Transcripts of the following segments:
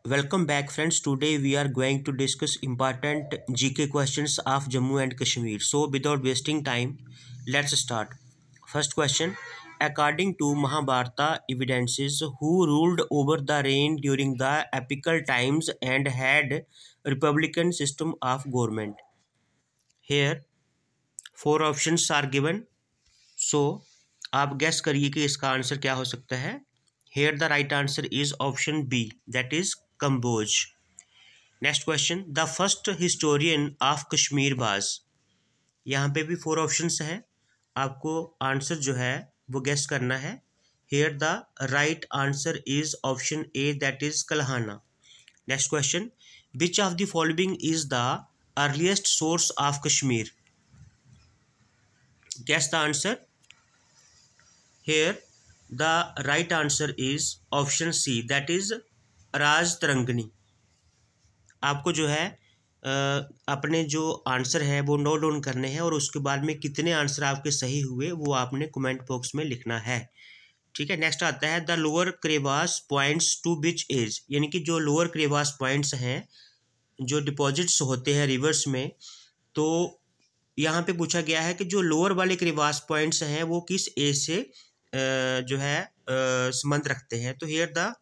Welcome back friends. Today we are going to discuss important GK questions of Jammu and Kashmir. So without wasting time, let's start. First question. According to Mahabharata evidences, who ruled over the reign during the epical times and had republican system of government? Here four options are given. So आप guess करिए कि इसका answer क्या हो सकता है. Here the right answer is option B, that is Kamboj. Next question. The first historian of Kashmir was. यहाँ पे भी फोर ऑप्शंस हैं, आपको आंसर जो है वो गेस करना है. Here the right answer is option A, that is Kalhana. Next question. Which of the following is the earliest source of Kashmir? Guess the answer. Here the right answer is option C, that is Rajatarangini. आपको जो है अपने जो answer है वो note down करने हैं और उसके बाद में कितने आंसर आपके सही हुए वो आपने कमेंट बॉक्स में लिखना है. ठीक है. नेक्स्ट आता है the lower crevasse points to which age. यानी कि जो लोअर क्रेवास पॉइंट्स हैं, जो डिपॉजिट्स होते हैं रिवर्स में, तो यहाँ पे पूछा गया है कि जो लोअर वाले क्रेवास पॉइंट्स हैं वो किस एज से जो है संबंध रखते हैं. तो here the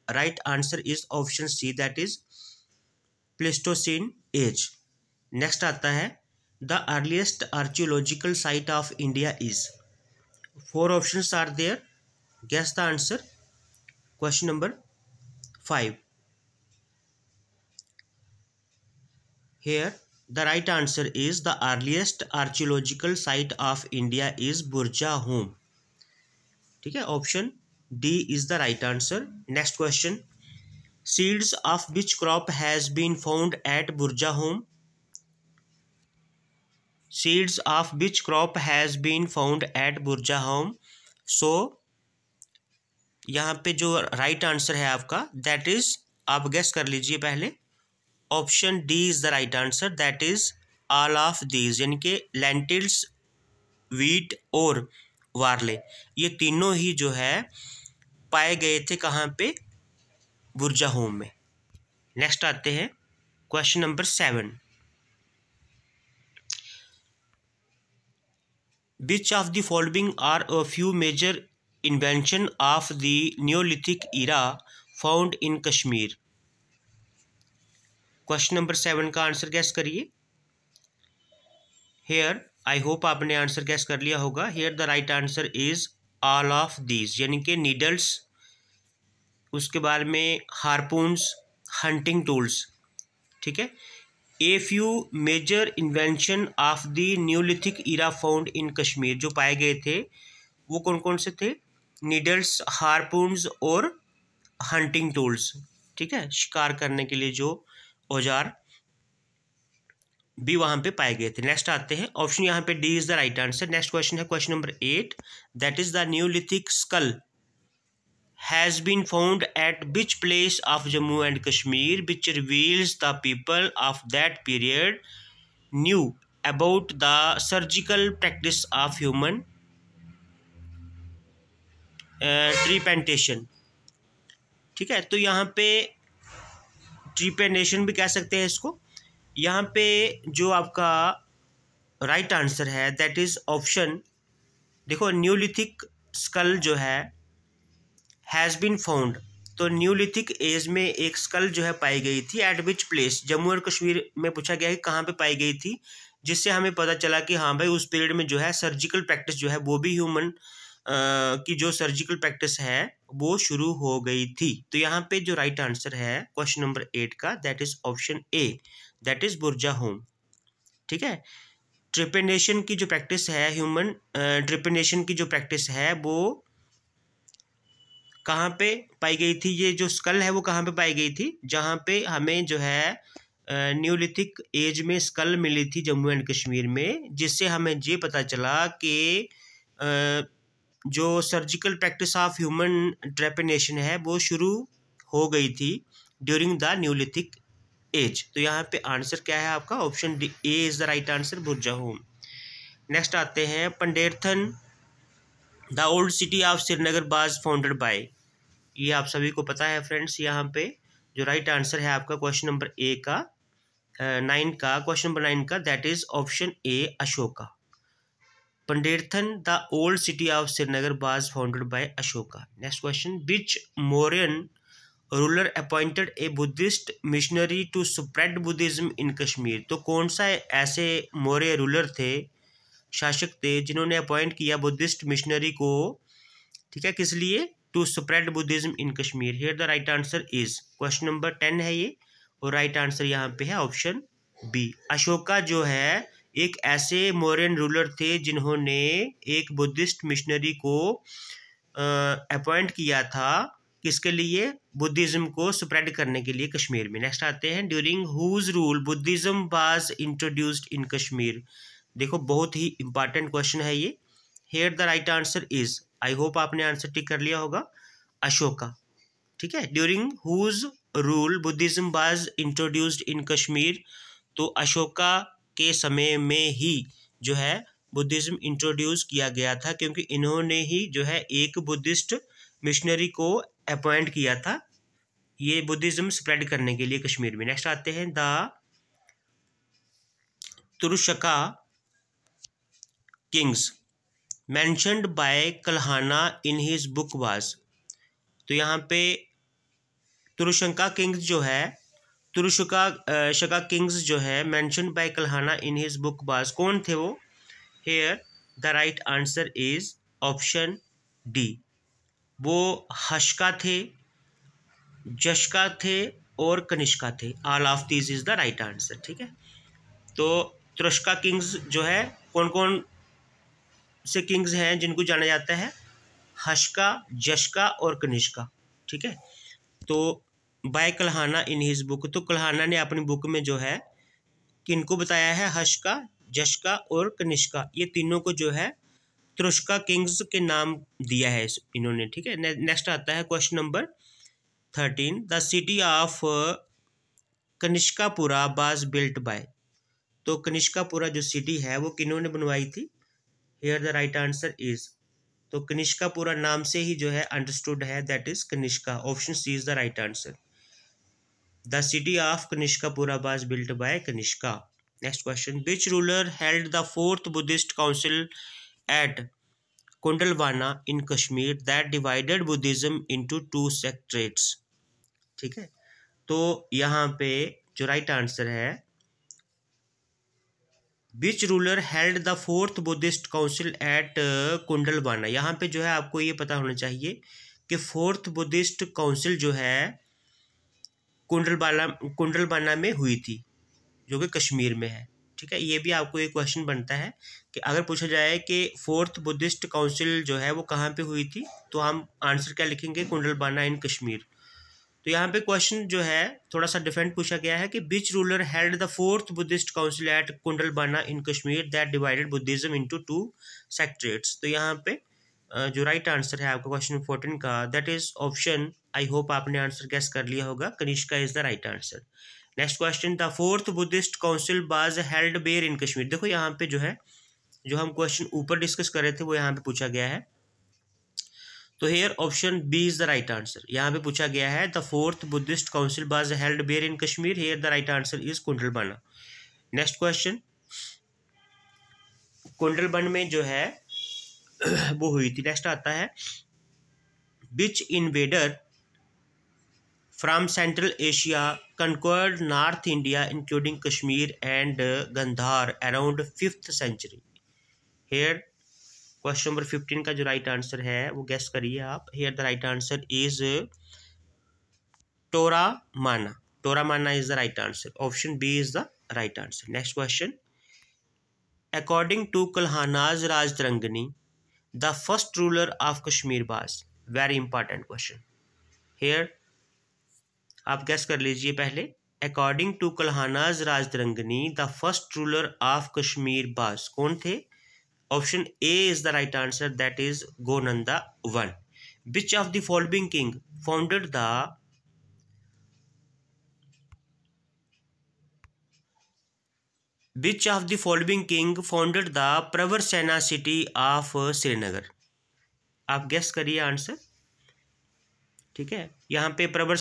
right answer is option C, that is Pleistocene age. Next आता है the earliest archaeological site of India is. Four options are there. Guess the answer. Question number 5. Here the right answer is the earliest archaeological site of India is Burzahom. ठीक है. Option D is the right answer. Next question. Seeds of which crop has been found at Burja Home? Seeds of which crop has been found at Burja Home? So यहाँ पे जो right answer है आपका, that is, आप guess कर लीजिए पहले. Option D is the right answer, that is all of these. यानी कि लेंटिल्स, वीट और वार्ले, ये तीनों ही जो है पाए गए थे कहाँ पे? बुर्जा होम में. नेक्स्ट आते हैं question number 7. Which of the following are a few major invention of the Neolithic era found in Kashmir? Question number 7 का आंसर गैस करिए. हेयर आई होप आपने आंसर गैस कर लिया होगा. Here the right answer is all of these. यानी कि needles, उसके बाद में हारपून्स, हंटिंग टूल्स. ठीक है. A few major invention of the Neolithic era found in Kashmir, जो पाए गए थे वो कौन कौन से थे? नीडल्स, हारपून्स और हंटिंग टूल्स. ठीक है. शिकार करने के लिए जो औजार भी वहाँ पे पाए गए थे. नेक्स्ट आते हैं. ऑप्शन यहाँ पे D is the right answer. Next question है question number 8. That is the neolithic skull has been found at which place of Jammu and Kashmir, which reveals the people of that period knew about the surgical practice of human trepanation. ठीक है. तो यहाँ पे trepanation भी कह सकते हैं इसको. यहाँ पे जो आपका राइट आंसर है दैट इज ऑप्शन, देखो न्यूलिथिक स्कल जो है हैज़ बीन फाउंड, तो न्यूलिथिक एज में एक स्कल जो है पाई गई थी. Eight which place? जम्मू और कश्मीर में पूछा गया है कि कहाँ पे पाई गई थी, जिससे हमें पता चला कि हाँ भाई उस पीरियड में जो है सर्जिकल प्रैक्टिस जो है वो भी ह्यूमन की जो सर्जिकल प्रैक्टिस है वो शुरू हो गई थी. तो यहाँ पे जो राइट आंसर है क्वेश्चन नंबर 8 का, that is option A, that is Burzahom. ठीक है. ट्रिपेनेशन की जो प्रैक्टिस है, ह्यूमन ट्रिपेनेशन की जो प्रैक्टिस है वो कहाँ पे पाई गई थी? ये जो स्कल है वो कहाँ पे पाई गई थी? जहाँ पे हमें जो है न्यूलिथिक एज में स्कल मिली थी जम्मू एंड कश्मीर में, जिससे हमें ये पता चला कि जो सर्जिकल प्रैक्टिस ऑफ ह्यूमन ट्रेपेनेशन है वो शुरू हो गई थी ड्यूरिंग द न्यूलिथिक एज. तो यहाँ पे आंसर क्या है आपका? Option D A is the right answer, Burzahom. Next आते हैं Pandrethan. The old city of Srinagar was founded by. ये आप सभी को पता है फ्रेंड्स. यहाँ पे जो राइट आंसर है आपका क्वेश्चन नंबर 9 का, क्वेश्चन नंबर 9 का, that is option A Ashoka. Pandrethan the old city of Srinagar was founded by Ashoka. Next question, which Mauryan ruler appointed a Buddhist missionary to spread Buddhism in Kashmir. तो कौन सा ऐसे मौर्य रूलर थे, शासक थे, जिन्होंने अपॉइंट किया बुद्धिस्ट मिशनरी को, ठीक है, किस लिए, to spread Buddhism in Kashmir. Here the right answer is, question number 10 है ये, और राइट आंसर यहाँ पे है ऑप्शन बी। अशोका जो है एक ऐसे मौर्यन रूलर थे जिन्होंने एक बुद्धिस्ट मिशनरी को अपॉइंट किया था, किसके लिए, बुद्धिज्म को स्प्रेड करने के लिए कश्मीर में। नेक्स्ट आते हैं, during whose rule Buddhism was introduced in Kashmir. देखो बहुत ही इंपॉर्टेंट क्वेश्चन है ये। Here the right answer is, I hope आपने आंसर टिक कर लिया होगा, अशोका, ठीक है। During whose rule Buddhism was introduced in Kashmir, तो अशोका के समय में ही जो है बुद्धिज्म इंट्रोड्यूस किया गया था, क्योंकि इन्होंने ही जो है एक बुद्धिस्ट मिशनरी को अपॉइंट किया था ये बुद्धिज्म स्प्रेड करने के लिए कश्मीर में। नेक्स्ट आते हैं, the Turushka kings mentioned by Kalhana in his book was. तो यहाँ पे तुरुष्का किंग्स जो है, तुरुष्का किंग्स जो है mentioned by Kalhana in his book was, कौन थे वो। Here the right answer is option D, वो हशका थे, जशका थे और कनिष्का थे। All of these is the right answer, ठीक है। तो तुरुष्का किंग्स जो है, कौन कौन से किंग्स हैं जिनको जाना जाता है, हशका, जशका और कनिष्का, ठीक है। तो by Kalhana in his book, तो कल्हाना ने अपनी बुक में जो है किनको बताया है, हशका, जशका और कनिष्का, ये तीनों को जो है तुरुष्का किंग्स के नाम दिया है इन्होंने, ठीक है। नेक्स्ट आता है question number 13, the city of Kanishkapura was built by. तो कनिष्कापुरा जो सिटी है वो किन्होंने बनवाई थी। Here the right answer is, तो कनिष्कापुरा नाम से ही जो है अंडरस्टूड है, that is Kanishka. Option C is the right answer. The city of Kanishkapura was built by Kanishka. Next question, which ruler held the 4th Buddhist council at Kundalvana in Kashmir that divided Buddhism into 2 sects. ठीक है, तो यहाँ पे जो right answer है, which ruler held the 4th Buddhist council at Kundalvana. यहाँ पे जो है आपको ये पता होना चाहिए कि 4th बुद्धिस्ट काउंसिल जो है कुंडलवाना में हुई थी, जो कि कश्मीर में है। ठीक है, ये भी आपको एक क्वेश्चन बनता है कि अगर पूछा जाए कि 4th बुद्धिस्ट काउंसिल जो है वो कहाँ पे हुई थी, तो हम आंसर क्या लिखेंगे, कुंडलवाना इन कश्मीर। तो यहाँ पे क्वेश्चन जो है थोड़ा सा डिफरेंट पूछा गया है कि which ruler held the 4th Buddhist council at Kundalvana in Kashmir that divided Buddhism into 2 sects. तो यहाँ पे जो राइट आंसर है आपका क्वेश्चन 14 का, that is option, I hope आपने आंसर गेस कर लिया होगा, Kanishka is the right answer. Next question, the 4th Buddhist council was held where in Kashmir. देखो यहाँ पे जो है, जो हम क्वेश्चन ऊपर डिस्कस कर रहे थे वो यहाँ पे पूछा गया है, तो here option B is the right answer. यहाँ पे पूछा गया है the 4th Buddhist council was held where in Kashmir, here the right answer is Kundalvana. Next question, Kundalvana में जो है वो हुई थी। नेक्स्ट आता है, which invader from central Asia conquered north India including Kashmir and Gandhara around 5th century. Here question number 15 का जो राइट आंसर है वो गेस करिए आप। Here the right answer is Toramana. Toramana is the right answer. Option B is the right answer. Next question, according to Kalhana's Rajatarangini the first ruler of Kashmir was. Very important question. Here आप guess कर लीजिए पहले, according to Kalhana's Rajatarangini the first ruler of Kashmir was, कौन थे। Option A is the right answer, that is Gonanda 1। Which of the following king founded the Which of the following king founded the प्रवर सेना city of Srinagar. आप guess करिए answer. ठीक है, यहाँ पे प्रवर